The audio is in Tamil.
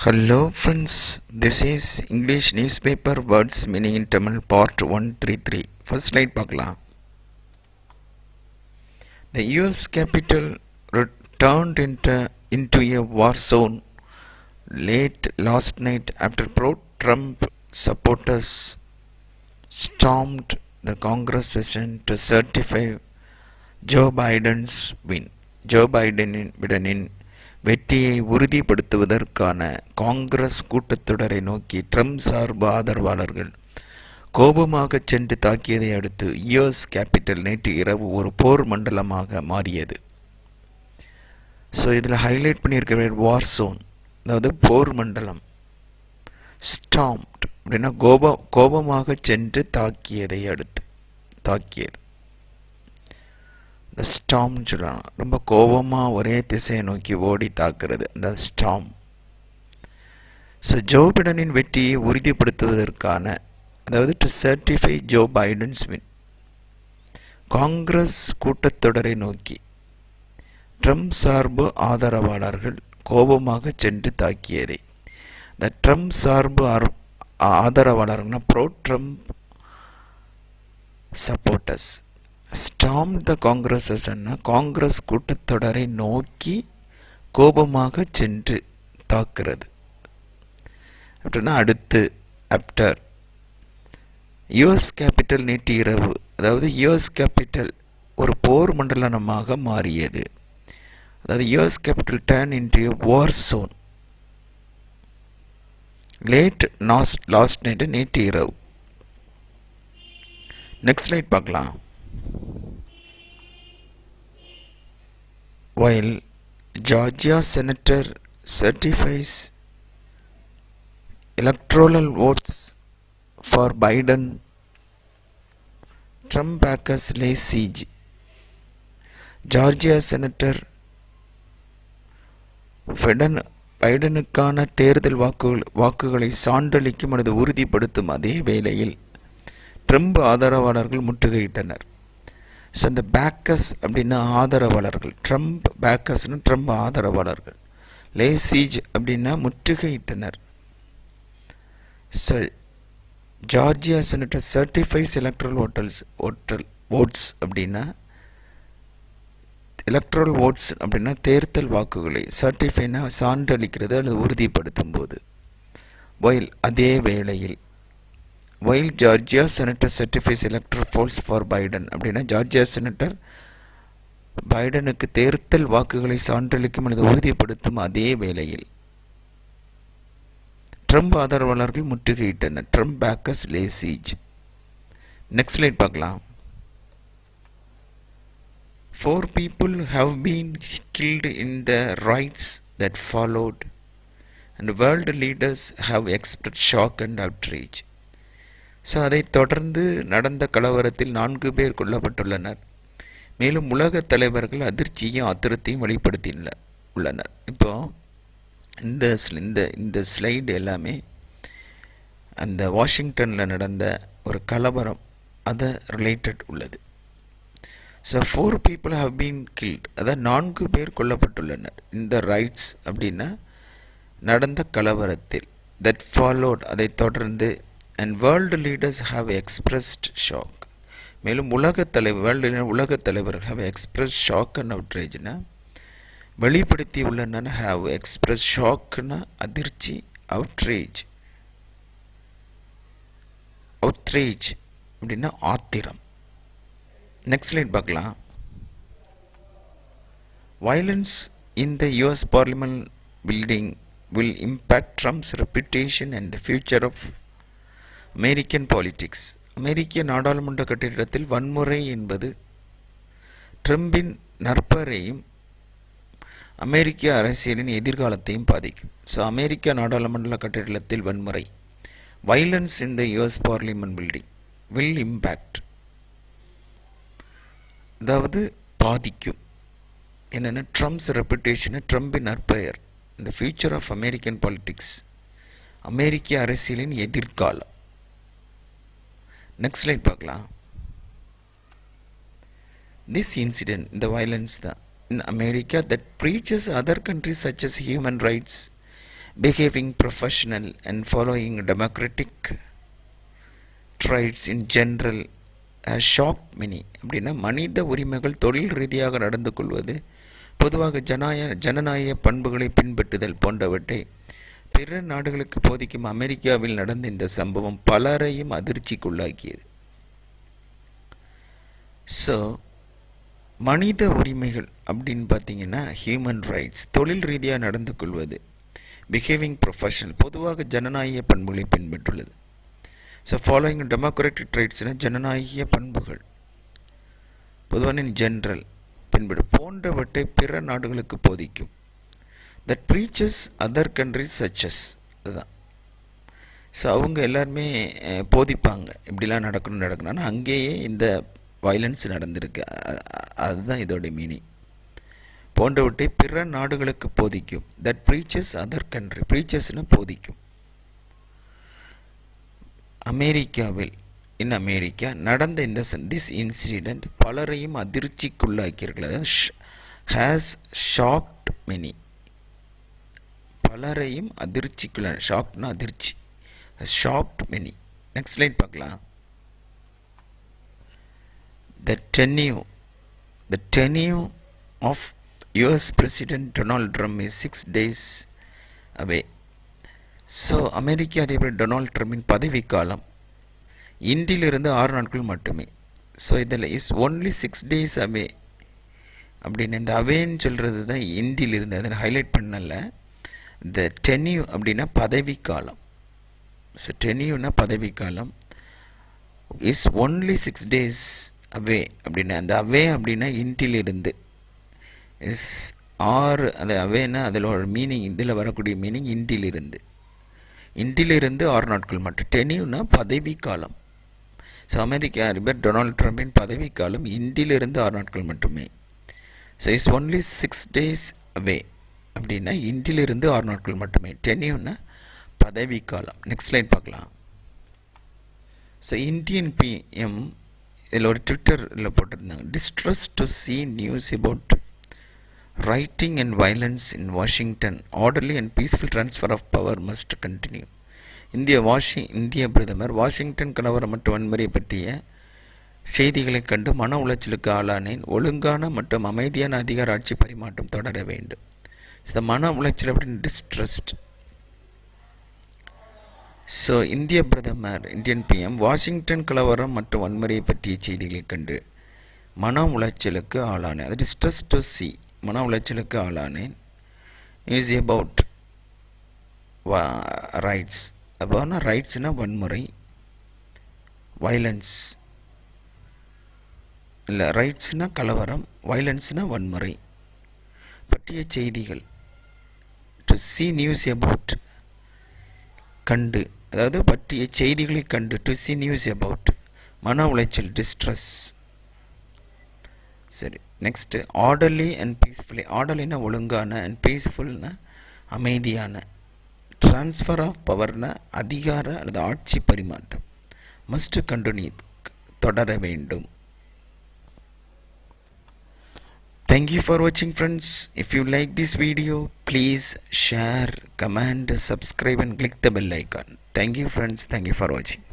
Hello friends, this is English newspaper words meaning in Tamil part 133. First slide பார்க்கலாம். The US capital turned into a war zone late last night after pro-Trump supporters stormed the Congress session to certify Joe Biden's win. Joe Bidenin வெற்றியை உறுதிப்படுத்துவதற்கான காங்கிரஸ் கூட்டத்தொடரை நோக்கி ட்ரம்ப் சார்பு ஆதரவாளர்கள் கோபமாக சென்று தாக்கியதை அடுத்து யுஎஸ் கேபிட்டல் நேற்று இரவு ஒரு போர் மண்டலமாக மாறியது. ஸோ இதில் ஹைலைட் பண்ணியிருக்கிற வார் ஜோன், அதாவது போர் மண்டலம். ஸ்டாம்ப்ட் அப்படின்னா கோபமாக சென்று தாக்கியது. இந்த ஸ்டாம்னு சொல்லலாம், ரொம்ப கோபமாக ஒரே திசையை நோக்கி ஓடி தாக்குறது, அந்த ஸ்டாம். ஸோ ஜோ பைடனின் வெற்றியை உறுதிப்படுத்துவதற்கான, அதாவது to certify Joe Biden's win, Congress கூட்டத்தொடரை நோக்கி ட்ரம்ப் சார்பு ஆதரவாளர்கள் கோபமாக சென்று தாக்கியதை. இந்த ட்ரம்ப் சார்பு ஆதரவாளர்கள்னா pro Trump supporters stormed the Congress session, Congress கூட்டத்தொடரை நோக்கி கோபமாக சென்று தாக்குறது அப்படின்னா அடுத்து ஆஃப்டர் யுஎஸ் கேபிட்டல் நேற்று இரவு, அதாவது யுஎஸ் கேபிட்டல் ஒரு போர் மண்டலமாக மாறியது. அதாவது US capital turn into a war zone late last night, நேற்று இரவு. நெக்ஸ்ட் ஸ்லைட் பார்க்கலாம். While Georgia senator certifies electoral votes for Biden, Trump backers lay siege. Georgia senator பைடனுக்கான தேர்தல் வாக்குகளை சான்றளிக்கும் அல்லது உறுதிப்படுத்தும் அதே வேளையில் ட்ரம்ப் ஆதரவாளர்கள் முற்றுகையிட்டனர். ஸோ இந்த பேக்கர்ஸ் அப்படின்னா ஆதரவாளர்கள், ட்ரம்ப் பேக்கர்ஸ்னு ட்ரம்ப் ஆதரவாளர்கள், லேசீஜ் அப்படின்னா முற்றுகையிட்டனர். So Georgia senator certifies electoral votes அப்படின்னா எலக்ட்ரல் ஓட்ஸ் அப்படின்னா தேர்தல் வாக்குகளை, சர்டிஃபைனா சான்றளிக்கிறது அல்லது உறுதிப்படுத்தும் போது. அதே வேளையில் while Georgia senator certifies electoral votes for Biden அப்படின்னா ஜார்ஜியா செனட்டர் பைடனுக்கு தேர்தல் வாக்குகளை சான்றளிக்கும் அல்லது உறுதிப்படுத்தும் அதே வேளையில் ட்ரம்ப் ஆதரவாளர்கள் முற்றுகையிட்டனர். ட்ரம்ப் பேக்கர்ஸ் லே சீஜ். நெக்ஸ்ட் ஸ்லைட் பார்க்கலாம். 4 people have been killed in the riots that followed and world leaders have expressed shock and outrage. So அதைத் தொடர்ந்து நடந்த கலவரத்தில் 4 பேர் கொல்லப்பட்டுள்ளனர். மேலும் உலக தலைவர்கள் அதிர்ச்சியையும் ஆத்திரத்தையும் வெளிப்படுத்தியுள்ளனர். இப்போது இந்த ஸ்லைடு எல்லாமே அந்த வாஷிங்டனில் நடந்த ஒரு கலவரம், அதை ரிலேட்டட் உள்ளது. So 4 people have been killed, அதாவது 4 பேர் கொல்லப்பட்டுள்ளனர். இந்த ரைட்ஸ் அப்படின்னா நடந்த கலவரத்தில், தட் ஃபாலோட் அதைத் தொடர்ந்து, and world leaders have expressed shock, மேலும் உலக தலைவர்கள் have expressed shock and outrage னா வெளிப்படுத்தி உள்ளன. have expressed shock னா அதிர்ச்சி, outrage அப்படின்னா ஆத்திரம். நெக்ஸ்ட் ஸ்லைட் பார்க்கலாம். violence in the US Parliament building will impact Trump's reputation and the future of American politics. அமெரிக்க நாடாளுமன்ற கட்டிடத்தில் வன்முறை என்பது ட்ரம்பின் நற்பெயரையும் அமெரிக்க அரசியலின் எதிர்காலத்தையும் பாதிக்கும். ஸோ அமெரிக்க நாடாளுமன்ற கட்டிடத்தில் வன்முறை, violence in the US parliament building will impact, அதாவது பாதிக்கும் என்னென்னா ட்ரம்ப்ஸ் ரெப்புடேஷனை, ட்ரம்பின் நற்பெயர், இந்த ஃபியூச்சர் ஆஃப் அமெரிக்கன் பாலிடிக்ஸ், அமெரிக்க அரசியலின் எதிர்காலம். நெக்ஸ்ட் ஸ்லைட் பார்க்கலாம். This incident, the violence in America that breaches other countries such as human rights behaving professional and following democratic traits in general has shocked many. அப்படின்னா மனித உரிமைகள் தொழில் ரீதியாக நடந்து கொள்வது, பொதுவாக ஜனநாயக பண்புகளை பின்பற்றுதல் போன்றவற்றை பிற நாடுகளுக்கு போதிக்கும் அமெரிக்காவில் நடந்த இந்த சம்பவம் பலரையும் அதிர்ச்சிக்குள்ளாக்கியது. ஸோ மனித உரிமைகள் அப்படின்னு பார்த்தீங்கன்னா ஹியூமன் ரைட்ஸ், தொழில் ரீதியாக நடந்து கொள்வது, பிஹேவிங் ப்ரொஃபஷனல், பொதுவாக ஜனநாயக பண்புகளை பின்பற்றுள்ளது. ஸோ ஃபாலோயிங் டெமோக்ராட்டிக் ட்ரைட்ஸ்னால் ஜனநாயக பண்புகள், பொதுவான இன் ஜென்ரல் பின்பற்று போன்றவற்றை பிற நாடுகளுக்கு போதிக்கும். தட் ப்ரீச்சஸ் அதர் கண்ட்ரிஸ் சச்சஸ், அதுதான். ஸோ அவங்க எல்லாருமே போதிப்பாங்க இப்படிலாம் நடக்கணும். ஆனால் அங்கேயே இந்த வயலன்ஸ் நடந்திருக்கு, அதுதான் இதோட மீனிங். போன்றவற்றை பிற நாடுகளுக்கு போதிக்கும். தட் ப்ரீச்சஸ் அதர் கண்ட்ரி, ப்ரீச்சஸ்னால் போதிக்கும். அமெரிக்காவில் இன் அமெரிக்கா நடந்த இந்த திஸ் இன்சிடெண்ட் பலரையும் அதிர்ச்சிக்குள்ளாக்கியிருக்கிறது. அதாவது ஹேஸ் ஷாக்ட் மெனி, பலரையும் அதிர்ச்சிக்குள்ள, ஷாக்ட்னா அதிர்ச்சி, ஷாக்ட் மெனி. நெக்ஸ்ட் ஸ்லைட் பார்க்கலாம். The tenure of US President Donald Trump is 6 days away. So அமெரிக்க அதிபர் டொனால்ட் ட்ரம்பின் பதவிக்காலம் இன்றிலிருந்து 6 நாட்கள் மட்டுமே. ஸோ இதில் இஸ் ஒன்லி 6 days அவே அப்படின்னு இந்த அவேன்னு சொல்கிறது தான் இன்றிலிருந்து, அதை ஹைலைட் பண்ணல. இந்த டென்யூ அப்படின்னா பதவிக்காலம். ஸோ டென்யூனா பதவிக்காலம், இஸ் ஒன்லி 6 days அவே அப்படின்னா, அந்த அவே அப்படின்னா இன்றிலிருந்து, இஸ் 6, அது அவேனா அதில் ஒரு மீனிங், இதில் வரக்கூடிய மீனிங் இன்றிலிருந்து 6 நாட்கள் மட்டும். டென்யூனா பதவிக்காலம். ஸோ அமெரிக்க அதிபர் டொனால்ட் ட்ரம்பின் பதவிக்காலம் இன்றிலிருந்து 6 நாட்கள் மட்டுமே. ஸோ இஸ் ஒன்லி 6 days அவே அப்படின்னா இன்றிலிருந்து 6 நாட்கள் மட்டுமே. டென்யூனா பதவிக்காலம். நெக்ஸ்ட் ஸ்லைட் பார்க்கலாம். ஸோ இந்தியன் பிஎம் இதில் ஒரு ட்விட்டரில் போட்டிருந்தாங்க, distress to see news about writing and violence in Washington, orderly and peaceful transfer of power must continue. இந்திய பிரதமர் வாஷிங்டன் கலவரம் மற்றும் வன்முறை பற்றிய செய்திகளை கண்டு மன உளைச்சலுக்கு ஆளானேன், ஒழுங்கான மற்றும் அமைதியான அதிகார ஆட்சி பரிமாற்றம் தொடர வேண்டும். இந்த மன உளைச்சல் அப்படின்னு டிஸ்ட்ரஸ்ட். ஸோ இந்திய பிரதமர் இந்தியன் பிஎம் வாஷிங்டன் கலவரம் மற்றும் வன்முறையை பற்றிய செய்திகளை கண்டு மன உளைச்சலுக்கு ஆளானேன், அது டிஸ்ட்ரஸ் டு சி, மன உளைச்சலுக்கு ஆளானேன். இஸ் அபவுட் ரைட்ஸ், அப்போனா ரைட்ஸ்னால் வன்முறை, வைலன்ஸ் இல்லை, ரைட்ஸ்னால் கலவரம், வைலன்ஸ்னால் வன்முறை பற்றிய செய்திகள். டு சி நியூஸ் அபவுட், கண்டு, அதாவது பற்றிய செய்திகளை கண்டு, டு சி நியூஸ் அபவுட், மன உளைச்சல் டிஸ்ட்ரஸ். சரி, நெக்ஸ்ட்டு ஆர்டர்லி அண்ட் பீஸ்ஃபுல்லி, ஆர்டர்லினா ஒழுங்கான, அண்ட் பீஸ்ஃபுல்னா அமைதியான, ட்ரான்ஸ்ஃபர் ஆஃப் பவர்னா அதிகார அல்லது ஆட்சி பரிமாற்றம், மஸ்ட் கண்டினியூ தொடர வேண்டும். Thank you for watching friends. If you like this video, please share, comment, subscribe and click the bell icon. Thank you friends. Thank you for watching.